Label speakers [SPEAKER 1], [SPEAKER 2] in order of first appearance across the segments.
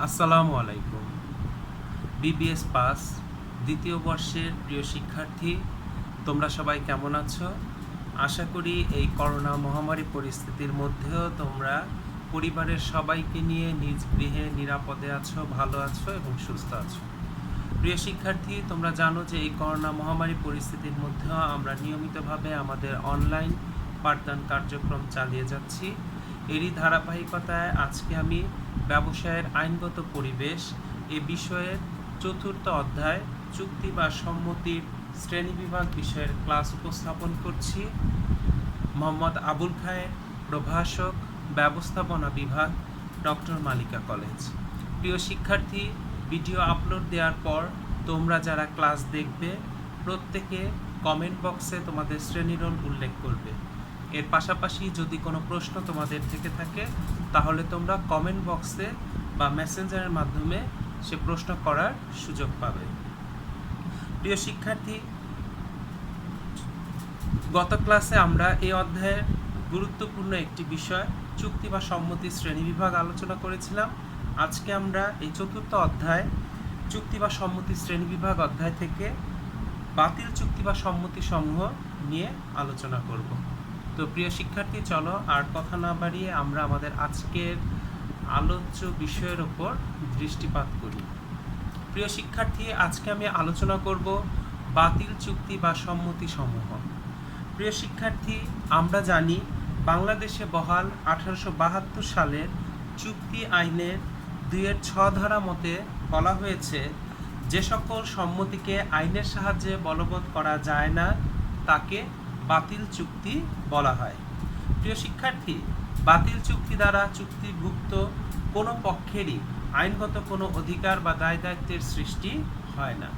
[SPEAKER 1] আসসালামু আলাইকুম। BBS pass দ্বিতীয় বর্ষের প্রিয় শিক্ষার্থী, তোমরা সবাই কেমন আছো? আশা করি এই করোনা মহামারী পরিস্থিতির মধ্যেও তোমরা পরিবারের সবাইকে নিয়ে নিজ গৃহে নিরাপদে আছো, ভালো আছো এবং সুস্থ আছো। প্রিয় শিক্ষার্থী, তোমরা জানো যে এই করোনা মহামারী পরিস্থিতির মধ্যেও আমরা নিয়মিতভাবে আমাদের অনলাইন পাঠদান কার্যক্রম চালিয়ে যাচ্ছি। এরই ধারাবাহিকতায় আজকে আমি ব্যবসায়ের আইনগত পরিবেশ এ বিষয়ের চতুর্থ অধ্যায় চুক্তি বা সম্মতির শ্রেণীবিভাগ বিষয়ের ক্লাস উপস্থাপন করছি। মোহাম্মদ আবুল খায়ের, প্রভাষক, ব্যবস্থাপনা বিভাগ, ডক্টর মালিকা কলেজ। প্রিয় শিক্ষার্থী, ভিডিও আপলোড দেওয়ার পর তোমরা যারা ক্লাস দেখবে প্রত্যেকে কমেন্ট বক্সে তোমাদের শ্রেণী রোল উল্লেখ করবে। এর পাশাপাশি যদি কোনো প্রশ্ন তোমাদের থেকে থাকে তাহলে তোমরা কমেন্ট বক্সে বা মেসেঞ্জারের মাধ্যমে সে প্রশ্ন করার সুযোগ পাবে। প্রিয় শিক্ষার্থী, গত ক্লাসে আমরা এই অধ্যায়ের গুরুত্বপূর্ণ একটি বিষয় চুক্তি বা সম্মতি শ্রেণীবিভাগ আলোচনা করেছিলাম। আজকে আমরা এই চতুর্থ অধ্যায় চুক্তি বা সম্মতি শ্রেণীবিভাগ অধ্যায় থেকে বাতিল চুক্তি বা সম্মতি সমূহ নিয়ে আলোচনা করব। তো প্রিয় শিক্ষার্থী, চলো আর কথা না বাড়িয়ে আমরা আমাদের আজকের আলোচ্য বিষয়ের ওপর দৃষ্টিপাত করি। প্রিয় শিক্ষার্থী, আজকে আমি আলোচনা করব বাতিল চুক্তি বা সম্মতি সমূহ। প্রিয় শিক্ষার্থী, আমরা জানি বাংলাদেশে বহাল 1872 সালের চুক্তি আইনের 2-6 ধারা মতে বলা হয়েছে, যে সকল সম্মতিকে আইনের সাহায্যে বলবৎ করা যায় না তাকে বাতিল চুক্তি বলা হয়। প্রিয় শিক্ষার্থী, বাতিল চুক্তি দ্বারা চুক্তিভুক্ত কোনো পক্ষেরই আইনগত কোনো অধিকার বা দায় দায়িত্বের সৃষ্টি হয় না।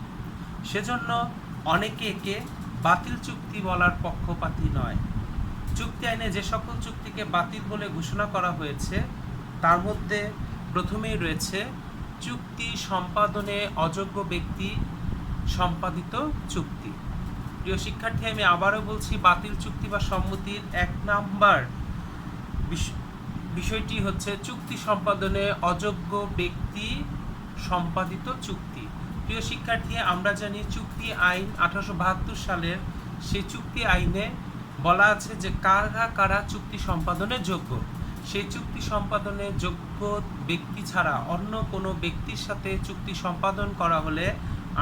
[SPEAKER 1] সেজন্য অনেকে একে বাতিল চুক্তি বলার পক্ষপাতী নয়। চুক্তি আইনে যে সকল চুক্তিকে বাতিল বলে ঘোষণা করা হয়েছে তার মধ্যে প্রথমেই রয়েছে চুক্তি সম্পাদনে অযোগ্য ব্যক্তি সম্পাদিত চুক্তি। প্রিয় শিক্ষার্থী, আমি আবারও বলছি, বাতিল চুক্তি বা সম্মতির 1 নাম্বার বিষয়টি হচ্ছে চুক্তি সম্পাদনে অযোগ্য ব্যক্তি সম্পাদিত চুক্তি। প্রিয় শিক্ষার্থী, আমরা জানি চুক্তি আইন 1872 সালের সেই চুক্তি আইনে বলা আছে যে কারা কারা চুক্তি সম্পাদনে যোগ্য। সেই চুক্তি সম্পাদনে যোগ্য ব্যক্তি ছাড়া অন্য কোনো ব্যক্তির সাথে চুক্তি সম্পাদন করা হলে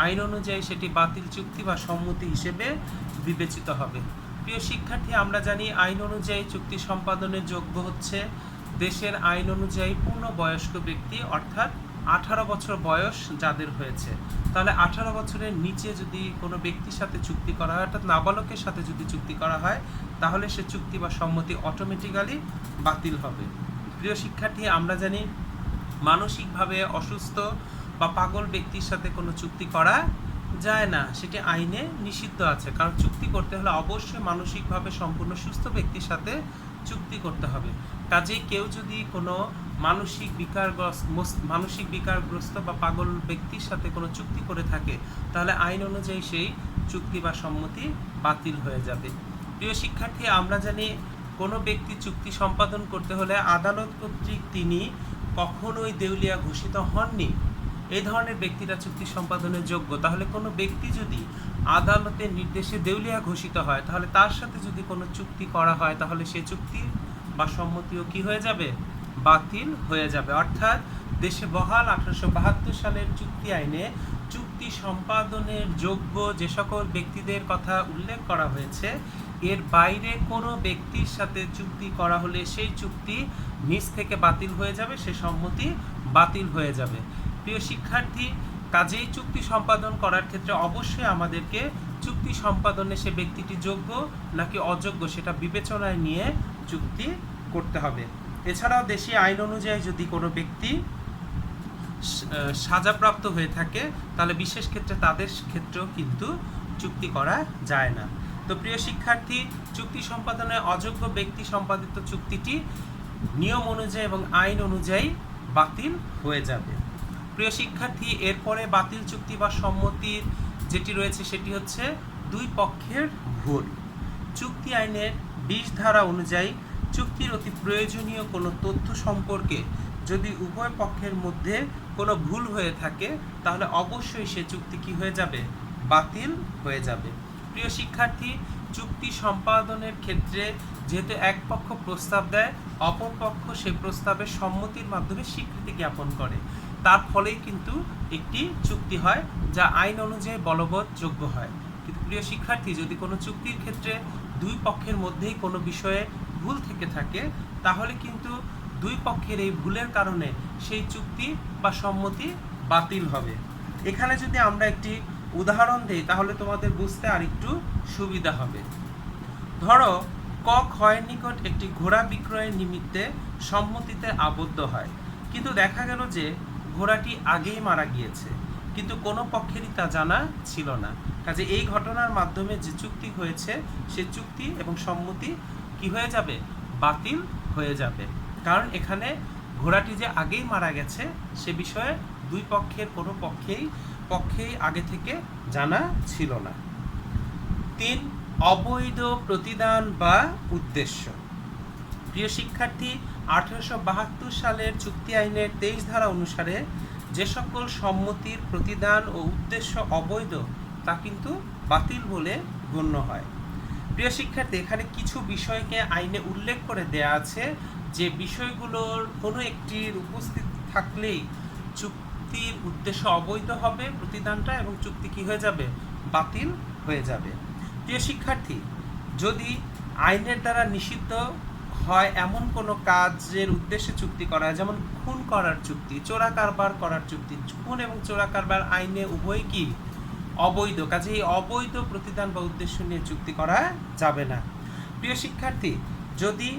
[SPEAKER 1] আইন অনুযায়ী সেটি বাতিল চুক্তি বা সম্মতি হিসেবে বিবেচিত হবে। প্রিয় শিক্ষার্থী, আমরা জানি আইন অনুযায়ী চুক্তি সম্পাদনের যোগ্য হচ্ছে দেশের আইন অনুযায়ী পূর্ণবয়স্ক ব্যক্তি, অর্থাৎ 18 বছর বয়স যাদের হয়েছে। তাহলে 18 বছরের নিচে যদি কোনো ব্যক্তির সাথে চুক্তি করা হয়, অর্থাৎ নাবালকের সাথে যদি চুক্তি করা হয়, তাহলে সে চুক্তি বা সম্মতি অটোমেটিক্যালি বাতিল হবে। প্রিয় শিক্ষার্থী, আমরা জানি মানসিকভাবে অসুস্থ বা পাগল ব্যক্তির সাথে কোনো চুক্তি করা যায় না, সেটি আইনে নিষিদ্ধ আছে। কারণ চুক্তি করতে হলে অবশ্যই মানসিকভাবে সম্পূর্ণ সুস্থ ব্যক্তির সাথে চুক্তি করতে হবে। কাজেই কেউ যদি কোনো মানসিক বিকারগ্রস্ত বা পাগল ব্যক্তির সাথে কোনো চুক্তি করে থাকে তাহলে আইন অনুযায়ী সেই চুক্তি বা সম্মতি বাতিল হয়ে যাবে। প্রিয় শিক্ষার্থী, আমরা জানি কোনো ব্যক্তি চুক্তি সম্পাদন করতে হলে আদালত কর্তৃক তিনি কখনোই দেউলিয়া ঘোষিত হননি। এই ধরনের ব্যক্তিরা চুক্তি সম্পাদনের যোগ্য। তাহলে কোনো ব্যক্তি যদি আদালতের নির্দেশে দেউলিয়া ঘোষিত হয় তাহলে তার সাথে যদি কোনো চুক্তি করা হয় তাহলে সেই চুক্তি বা সম্মতিও কি হয়ে যাবে? বাতিল হয়ে যাবে। অর্থাৎ দেশে বহাল 1872 সালের চুক্তি আইনে চুক্তি সম্পাদনের যোগ্য যে সকল ব্যক্তিদের কথা উল্লেখ করা হয়েছে এর বাইরে কোনো ব্যক্তির সাথে চুক্তি করা হলে সেই চুক্তি নিজ থেকে বাতিল হয়ে যাবে, সে সম্মতি বাতিল হয়ে যাবে। প্রিয় শিক্ষার্থী, কাজেই চুক্তি সম্পাদন করার ক্ষেত্রে অবশ্যই আমাদেরকে চুক্তি সম্পাদনে সে ব্যক্তিটি যোগ্য নাকি অযোগ্য সেটা বিবেচনায় নিয়ে চুক্তি করতে হবে। এছাড়াও দেশীয় আইন অনুযায়ী যদি কোনো ব্যক্তি সাজাপ্রাপ্ত হয়ে থাকে তাহলে বিশেষ ক্ষেত্রে তাদের ক্ষেত্রেও কিন্তু চুক্তি করা যায় না। তো প্রিয় শিক্ষার্থী, চুক্তি সম্পাদনে অযোগ্য ব্যক্তি সম্পাদিত চুক্তিটি নিয়ম অনুযায়ী এবং আইন অনুযায়ী বাতিল হয়ে যাবে। প্রিয় শিক্ষার্থী, এরপরে বাতিল চুক্তি বা সম্মতির যেটি রয়েছে সেটি হচ্ছে দুই পক্ষের ভুল। চুক্তি আইনের 20 ধারা অনুযায়ী চুক্তির অতি প্রয়োজনীয় কোনো তথ্য সম্পর্কে যদি উভয় পক্ষের মধ্যে কোনো ভুল হয়ে থাকে তাহলে অবশ্যই সে চুক্তি কি হয়ে যাবে, বাতিল হয়ে যাবে। প্রিয় শিক্ষার্থী, চুক্তি সম্পাদনের ক্ষেত্রে যেহেতু এক পক্ষ প্রস্তাব দেয়, অপর পক্ষ সে প্রস্তাবের সম্মতির মাধ্যমে স্বীকৃতি জ্ঞাপন করে, তার ফলেই কিন্তু একটি চুক্তি হয় যা আইন অনুযায়ী বলবৎযোগ্য হয়। কিন্তু প্রিয় শিক্ষার্থী, যদি কোনো চুক্তির ক্ষেত্রে দুই পক্ষের মধ্যেই কোনো বিষয়ে ভুল থেকে থাকে তাহলে কিন্তু দুই পক্ষের এই ভুলের কারণে সেই চুক্তি বা সম্মতি বাতিল হবে। এখানে যদি আমরা একটি উদাহরণ দেই তাহলে তোমাদের বুঝতে আরেকটু সুবিধা হবে। ধরো ক ক্ষয়ের নিকট একটি ঘোড়া বিক্রয়ের নিমিত্তে সম্মতিতে আবদ্ধ হয়, কিন্তু দেখা গেল যে ঘোড়াটি আগেই মারা গিয়েছে, কিন্তু কোনো পক্ষেরই তা জানা ছিল না। কাজে এই ঘটনার মাধ্যমে যে চুক্তি হয়েছে সে চুক্তি এবং সম্মতি কি হয়ে যাবে, বাতিল হয়ে যাবে। কারণ এখানে ঘোড়াটি যে আগেই মারা গেছে সে বিষয়ে দুই পক্ষের কোনো পক্ষেই আগে থেকে জানা ছিল না। 3, অবৈধ প্রতিদান বা উদ্দেশ্য। প্রিয় শিক্ষার্থী, 1872 সালের চুক্তি আইনের 23 ধারা অনুসারে যে সকল সম্মতির প্রতিদান ও উদ্দেশ্য অবৈধ তা কিন্তু বাতিল বলে গণ্য হয়। প্রিয় শিক্ষার্থী, এখানে কিছু বিষয়কে আইনে উল্লেখ করে দেয়া আছে যে বিষয়গুলোর কোনো একটির উপস্থিত থাকলেই চুক্তির উদ্দেশ্য অবৈধ হবে প্রতিদানটা, এবং চুক্তি কি হয়ে যাবে, বাতিল হয়ে যাবে। প্রিয় শিক্ষার্থী, যদি আইনের দ্বারা নিষিদ্ধ হয় এমন কোনো কাজের উদ্দেশ্যে চুক্তি করা, যেমন খুন করার চুক্তি, চোরা কারবার করার চুক্তি, খুন এবং চোরা কারবার আইনে উভয় কি অবৈধ, কাজে এই অবৈধ প্রতিদান বা উদ্দেশ্য নিয়ে চুক্তি করা যাবে না। প্রিয় শিক্ষার্থী, যদি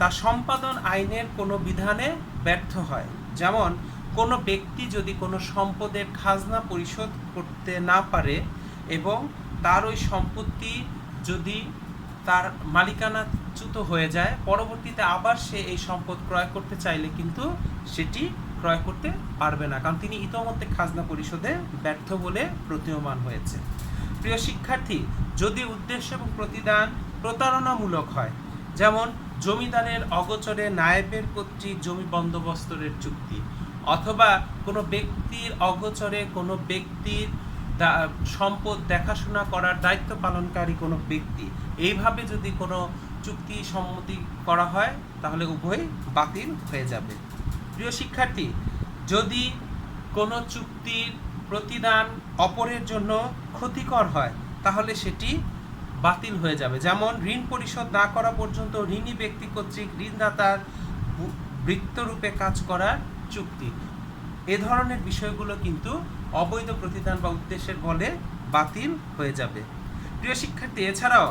[SPEAKER 1] তা সম্পাদন আইনের কোনো বিধানে ব্যর্থ হয়, যেমন কোনো ব্যক্তি যদি কোনো সম্পদের খাজনা পরিশোধ করতে না পারে এবং তার ওই সম্পত্তি যদি তার মালিকানাচ্যুত হয়ে যায়, পরবর্তীতে আবার সে এই সম্পদ ক্রয় করতে চাইলে কিন্তু সেটি ক্রয় করতে পারবে না, কারণ তিনি ইতোমধ্যে খাজনা পরিশোধে ব্যর্থ বলে প্রতীয়মান হয়েছে। প্রিয় শিক্ষার্থী, যদি উদ্দেশ্য এবং প্রতিদান প্রতারণামূলক হয়, যেমন জমিদারের অগোচরে নায়েবের কর্তৃক জমি বন্দোবস্তরের চুক্তি, অথবা কোনো ব্যক্তির অগোচরে কোনো ব্যক্তির সম্পদ দেখাশোনা করার দায়িত্ব পালনকারী কোনো ব্যক্তি, এইভাবে যদি কোনো চুক্তি সম্মতি করা হয় তাহলে উভয় বাতিল হয়ে যাবে। প্রিয় শিক্ষার্থী, যদি কোনো চুক্তির প্রতিদান অপরের জন্য ক্ষতিকর হয় তাহলে সেটি বাতিল হয়ে যাবে, যেমন ঋণ পরিশোধ না করা পর্যন্ত ঋণী ব্যক্তি কর্তৃক ঋণদাতার বৃত্তরূপে কাজ করার চুক্তি, এ ধরনের বিষয়গুলো কিন্তু অবৈধ প্রতিদান বা উদ্দেশ্যের বলে বাতিল হয়ে যাবে। প্রিয় শিক্ষার্থী, এছাড়াও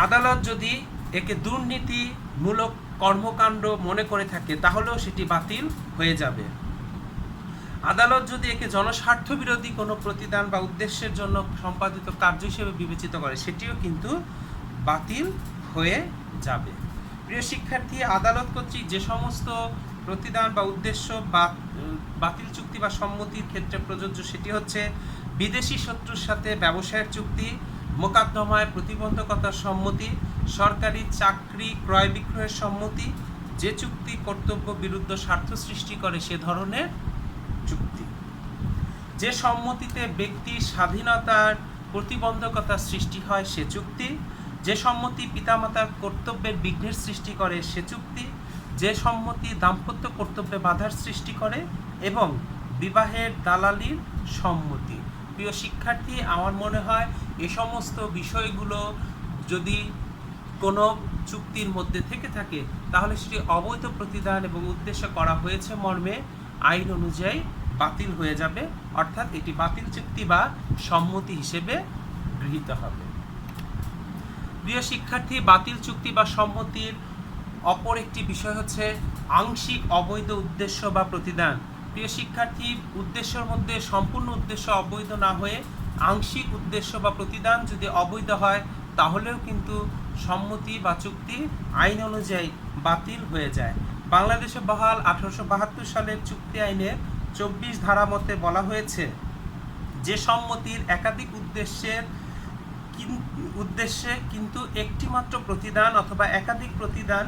[SPEAKER 1] আদালত যদি একে দুর্নীতিমূলক কর্মকাণ্ড মনে করে থাকে তাহলেও সেটি বাতিল হয়ে যাবে। আদালত যদি একে জনস্বার্থ বিরোধী কোনো প্রতিদান বা উদ্দেশ্যের জন্য সম্পাদিত কার্য হিসেবে বিবেচিত করে সেটিও কিন্তু বাতিল হয়ে যাবে। প্রিয় শিক্ষার্থী, আদালত কর্তৃক যে সমস্ত প্রতিদান বা উদ্দেশ্য বা বাতিল চুক্তি বা সম্মতির ক্ষেত্রে প্রযোজ্য সেটি হচ্ছে বিদেশি শত্রুর সাথে ব্যবসায়ের চুক্তি, মোকদ্দমায় প্রতিবন্ধকতার সম্মতি, সরকারি চাকরি ক্রয় বিক্রয়ের সম্মতি, যে চুক্তি কর্তব্য বিরুদ্ধ স্বার্থ সৃষ্টি করে সে ধরনের চুক্তি, যে সম্মতিতে ব্যক্তির স্বাধীনতার প্রতিবন্ধকতা সৃষ্টি হয় সে চুক্তি, যে সম্মতি পিতামাতার কর্তব্যের বিঘ্নের সৃষ্টি করে সে চুক্তি, যে সম্মতি দাম্পত্য কর্তব্যে বাধার সৃষ্টি করে, এবং বিবাহের দালালির সম্মতি। প্রিয় শিক্ষার্থী, আমার মনে হয় এ সমস্ত বিষয়গুলো যদি কোনো চুক্তির মধ্যে থেকে থাকে তাহলে সেটি অবৈধ প্রতিদান এবং উদ্দেশ্য করা হয়েছে মর্মে আইন অনুযায়ী বাতিল হয়ে যাবে, অর্থাৎ এটি বাতিল চুক্তি বা সম্মতি হিসেবে গৃহীত হবে। প্রিয় শিক্ষার্থী, বাতিল চুক্তি বা সম্মতির অপর একটি বিষয় হচ্ছে আংশিক অবৈধ উদ্দেশ্য বা প্রতিদান। প্রিয় শিক্ষার্থী, উদ্দেশ্যের মধ্যে সম্পূর্ণ উদ্দেশ্য অবৈধ না হয়ে আংশিক উদ্দেশ্য বা প্রতিদান যদি অবৈধ হয় তাহলেও কিন্তু সম্মতি বা চুক্তি আইন অনুযায়ী বাতিল হয়ে যায়। বাংলাদেশে বহাল 1872 সালের চুক্তি আইনের 24 ধারা মতে বলা হয়েছে যে সম্মতির একাধিক উদ্দেশ্যে কিন্তু একটি মাত্র প্রতিদান অথবা একাধিক প্রতিদান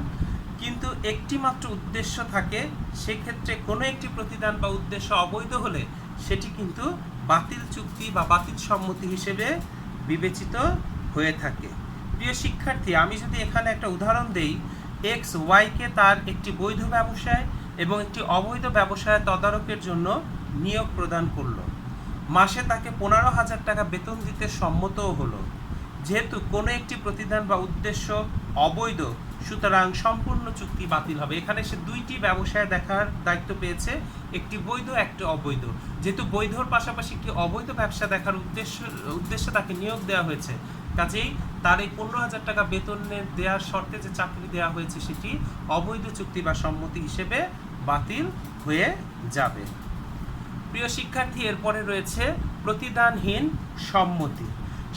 [SPEAKER 1] কিন্তু একটি মাত্র উদ্দেশ্য থাকে, সেক্ষেত্রে কোনো একটি প্রতিদান বা উদ্দেশ্য অবৈধ হলে সেটি কিন্তু বাতিল চুক্তি বা বাতিল সম্মতি হিসেবে বিবেচিত হয়ে থাকে। প্রিয় শিক্ষার্থী, আমি যদি এখানে একটা উদাহরণ দেই, এক্স ওয়াইকে তার একটি বৈধ ব্যবসায় এবং একটি অবৈধ ব্যবসায় তদারকের জন্য নিয়োগ প্রদান করলো। মাসে তাকে 15,000 টাকা বেতন দিতে সম্মতও হলো। যেহেতু কোনো একটি প্রতিদান বা উদ্দেশ্য অবৈধ, সুতরাং সম্পূর্ণ চুক্তি বাতিল হবে। এখানে সে দুইটি ব্যবসায় দেখার দায়িত্ব পেয়েছে, একটি বৈধ একটি অবৈধ। যেহেতু বৈধর পাশাপাশি একটি অবৈধ ব্যবসা দেখার উদ্দেশ্যে তাকে নিয়োগ দেওয়া হয়েছে, কাজেই তার এই 15,000 টাকা বেতনের দেওয়ার শর্তে যে চাকরি দেওয়া হয়েছে সেটি অবৈধ চুক্তি বা সম্মতি হিসেবে বাতিল হয়ে যাবে। প্রিয় শিক্ষার্থী, এরপরে রয়েছে প্রতিদানহীন সম্মতি।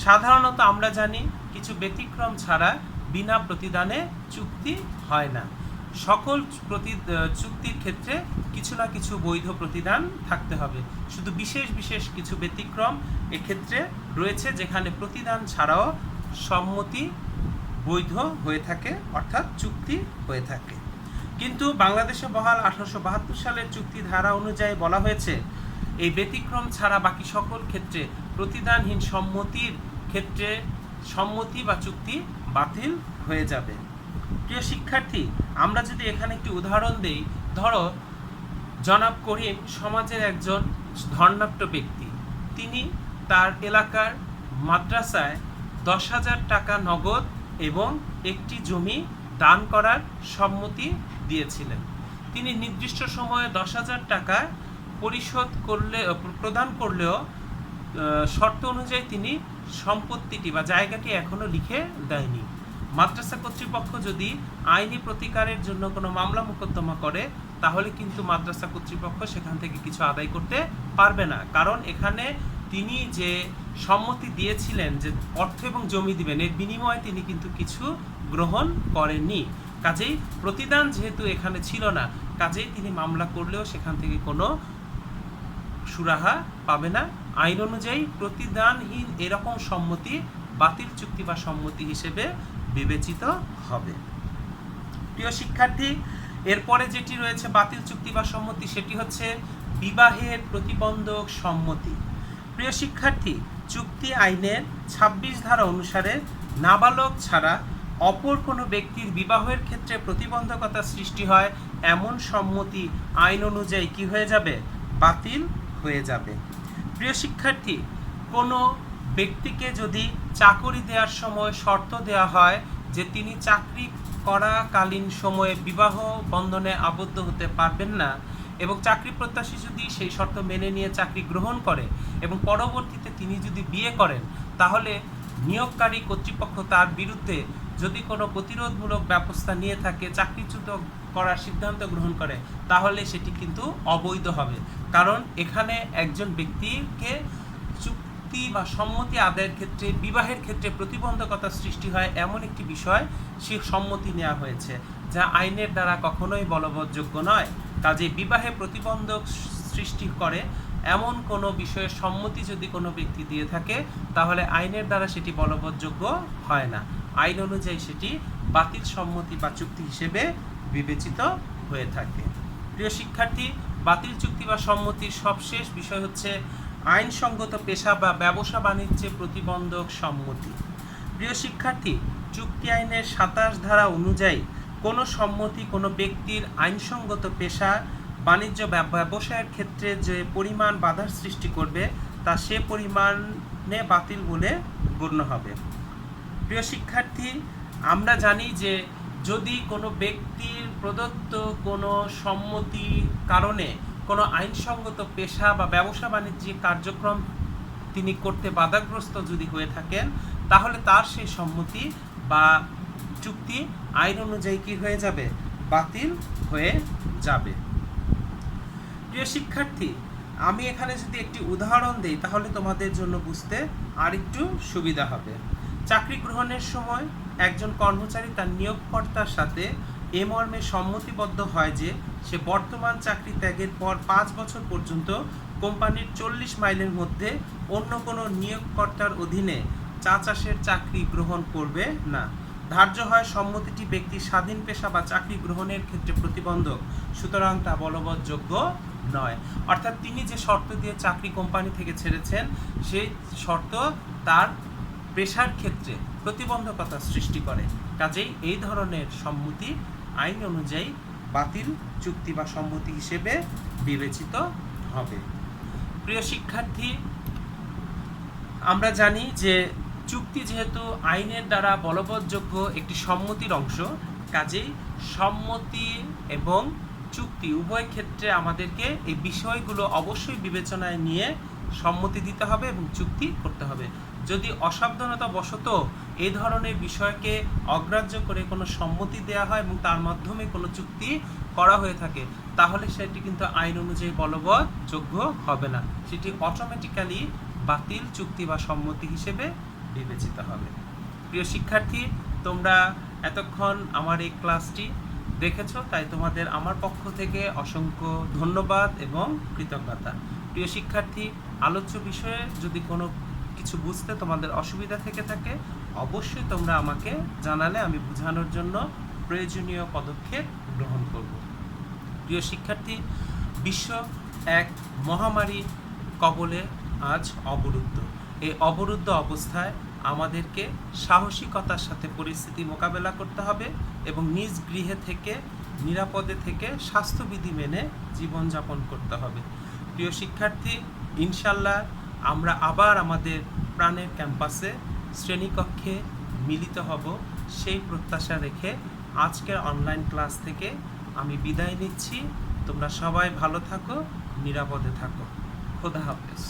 [SPEAKER 1] সাধারণত আমরা জানি কিছু ব্যতিক্রম ছাড়া বিনা প্রতিদানে চুক্তি হয় না। সকল চুক্তির ক্ষেত্রে কিছু না কিছু বৈধ প্রতিদান থাকতে হবে। শুধু বিশেষ বিশেষ কিছু ব্যতিক্রম এক্ষেত্রে রয়েছে, যেখানে প্রতিদান ছাড়াও সম্মতি বৈধ হয়ে থাকে, অর্থাৎ চুক্তি হয়ে থাকে। কিন্তু বাংলাদেশে বহাল 1872 সালের চুক্তি ধারা অনুযায়ী বলা হয়েছে, এই ব্যতিক্রম ছাড়া বাকি সকল ক্ষেত্রে প্রতিদানহীন সম্মতির ক্ষেত্রে সম্মতি বা চুক্তি বাতিল হয়ে যাবে। প্রিয় শিক্ষার্থী, আমরা যদি এখানে একটি উদাহরণ দেই, ধরো জনাব করিম সমাজের একজন ধর্নাঢ্য ব্যক্তি। তিনি তার এলাকার মাদ্রাসায় 10,000 টাকা নগদ এবং একটি জমি দান করার সম্মতি দিয়েছিলেন। তিনি নির্দিষ্ট সময়ে 10,000 টাকা পরিশোধ প্রদান করলেও শর্ত অনুযায়ী তিনি সম্পত্তিটি বা জায়গাটি এখনো লিখে দেয়নি। মাদ্রাসা কর্তৃপক্ষ যদি আইনি প্রতিকারের জন্য কোনো মামলা মোকদ্দমা করে, তাহলে কিন্তু মাদ্রাসা কর্তৃপক্ষ সেখান থেকে কিছু আদায় করতে পারবে না, কারণ এখানে তিনি যে সম্মতি দিয়েছিলেন যে অর্থ এবং জমি দিবেন, এর বিনিময়ে তিনি কিন্তু কিছু গ্রহণ করেননি। কাজেই প্রতিদান যেহেতু এখানে ছিল না, কাজেই তিনি মামলা করলেও সেখান থেকে কোনো সুরাহা পাবে না। আইন অনুযায়ী প্রতিদানহীন এরকম সম্মতি বাতিল চুক্তি বা সম্মতি হিসেবে বিবেচিত হবে। প্রিয় শিক্ষার্থী, এরপরে যেটি রয়েছে বাতিল চুক্তি বা সম্মতি, সেটি হচ্ছে বিবাহের প্রতিবন্ধক সম্মতি। প্রিয় শিক্ষার্থী, চুক্তি আইনের 26 ধারা অনুসারে নাবালক ছাড়া অপর কোনো ব্যক্তির বিবাহের ক্ষেত্রে প্রতিবন্ধকতা সৃষ্টি হয় এমন সম্মতি আইন অনুযায়ী কি হয়ে যাবে? বাতিল হয়ে যাবে। প্রিয় শিক্ষার্থী, কোনো ব্যক্তিকে যদি চাকরি দেওয়ার সময় শর্ত দেওয়া হয় যে তিনি চাকরি করাকালীন সময়ে বিবাহ বন্ধনে আবদ্ধ হতে পারবেন না, এবং চাকরি প্রত্যাশী যদি সেই শর্ত মেনে নিয়ে চাকরি গ্রহণ করে এবং পরবর্তীতে তিনি যদি বিয়ে করেন, তাহলে নিয়োগকারী কর্তৃপক্ষ তার বিরুদ্ধে যদি কোনো প্রতিরোধমূলক ব্যবস্থা নিয়ে থাকে, চাকরিচ্যুত করার সিদ্ধান্ত গ্রহণ করে, তাহলে সেটি কিন্তু অবৈধ হবে। কারণ এখানে একজন ব্যক্তিকে চুক্তি বা সম্মতি আদায়ের ক্ষেত্রে, বিবাহের ক্ষেত্রে প্রতিবন্ধকতা সৃষ্টি হয় এমন একটি বিষয় সে সম্মতি নেওয়া হয়েছে, যা আইনের দ্বারা কখনোই বলবৎযোগ্য নয়। কাজে বিবাহে প্রতিবন্ধক সৃষ্টি করে এমন কোনো বিষয়ে সম্মতি যদি কোনো ব্যক্তি দিয়ে থাকে, তাহলে আইনের দ্বারা সেটি বলবৎযোগ্য হয় না। আইন অনুযায়ী সেটি বাতিল সম্মতি বা চুক্তি হিসেবে বিবেচিত হয়ে থাকে। প্রিয় শিক্ষার্থী, বাতিল চুক্তি বা সম্মতির সবশেষ বিষয় হচ্ছে আইনসঙ্গত পেশা বা ব্যবসা বাণিজ্যে প্রতিবন্ধক সম্মতি। প্রিয় শিক্ষার্থী, চুক্তি আইনের 27 ধারা অনুযায়ী কোনো সম্মতি কোনো ব্যক্তির আইনসঙ্গত পেশা বাণিজ্য ব্যবসায়ের ক্ষেত্রে যে পরিমাণ বাধার সৃষ্টি করবে তা সে পরিমাণে বাতিল বলে গণ্য হবে। প্রিয় শিক্ষার্থী, আমরা জানি যে যদি কোনো ব্যক্তির প্রদত্ত কোনো সম্মতির কারণে কোনো আইনসঙ্গত পেশা বা ব্যবসা বাণিজ্যিক কার্যক্রম তিনি করতে বাধাগ্রস্ত যদি হয়ে থাকেন, তাহলে তার সেই সম্মতি বা চুক্তি আইন অনুযায়ী কি হয়ে যাবে? বাতিল হয়ে যাবে। প্রিয় শিক্ষার্থী, আমি এখানে যদি একটি উদাহরণ দিই তাহলে তোমাদের জন্য বুঝতে আরেকটু সুবিধা হবে। চাকরি গ্রহণের সময় একজন কর্মচারী তার নিয়োগকর্তার সাথে এ মর্মে সম্মতিবদ্ধ হয় যে সে বর্তমান চাকরি ত্যাগের পর 5 বছর পর্যন্ত কোম্পানির 40 মাইলের মধ্যে অন্য কোনো নিয়োগকর্তার অধীনে চা চাষের চাকরি গ্রহণ করবে না। ধার্য হয় সম্মতিটি ব্যক্তির স্বাধীন পেশা বা চাকরি গ্রহণের ক্ষেত্রে প্রতিবন্ধক, সুতরাং তা বলবৎযোগ্য নয়। অর্থাৎ তিনি যে শর্ত দিয়ে চাকরি কোম্পানি থেকে ছেড়েছেন সেই শর্ত তার পেশার ক্ষেত্রে প্রতিবন্ধকতা সৃষ্টি করে, কাজেই এই ধরনের সম্মতি আইন অনুযায়ী বাতিল চুক্তি বা সম্মতি হিসেবে বিবেচিত হবে। প্রিয় শিক্ষার্থী, আমরা জানি যে চুক্তি যেহেতু আইনের দ্বারা বলবৎযোগ্য একটি সম্মতির অংশ, কাজেই সম্মতি এবং চুক্তি উভয় ক্ষেত্রে আমাদেরকে এই বিষয়গুলো অবশ্যই বিবেচনায় নিয়ে সম্মতি দিতে হবে এবং চুক্তি করতে হবে। যদি অসাবধানতা বশত এই ধরনের বিষয়কে অগ্রাহ্য করে কোনো সম্মতি দেওয়া হয় এবং তার মাধ্যমে কোনো চুক্তি করা হয়ে থাকে, তাহলে সেটি কিন্তু আইন অনুযায়ী বলবৎযোগ্য হবে না, সেটি অটোমেটিক্যালি বাতিল চুক্তি বা সম্মতি হিসেবে বিবেচিত হবে। প্রিয় শিক্ষার্থী, তোমরা এতক্ষণ আমার এই ক্লাসটি দেখেছো, তাই তোমাদের আমার পক্ষ থেকে অসংখ্য ধন্যবাদ এবং কৃতজ্ঞতা। প্রিয় শিক্ষার্থী, আলোচ্য বিষয়ে যদি কোনো কিছু বুঝতে তোমাদের অসুবিধা থেকে থাকে, অবশ্যই তোমরা আমাকে জানালে আমি বোঝানোর জন্য প্রয়োজনীয় পদক্ষেপ গ্রহণ করব। প্রিয় শিক্ষার্থী, বিশ্ব এক মহামারী কবলে আজ অবরুদ্ধ। এই অবরুদ্ধ অবস্থায় আমাদেরকে সাহসিকতার সাথে পরিস্থিতি মোকাবেলা করতে হবে এবং নিজ গৃহে থেকে নিরাপদে থেকে স্বাস্থ্যবিধি মেনে জীবনযাপন করতে হবে। প্রিয় শিক্ষার্থী, ইনশাল্লাহ আমরা আবার আমাদের প্রাণের ক্যাম্পাসে শ্রেণীকক্ষে মিলিত হব, সেই প্রত্যাশা রেখে আজকের অনলাইন ক্লাস থেকে আমি বিদায় নিচ্ছি। তোমরা সবাই ভালো থাকো, নিরাপদে থাকো। খোদা হাফেজ।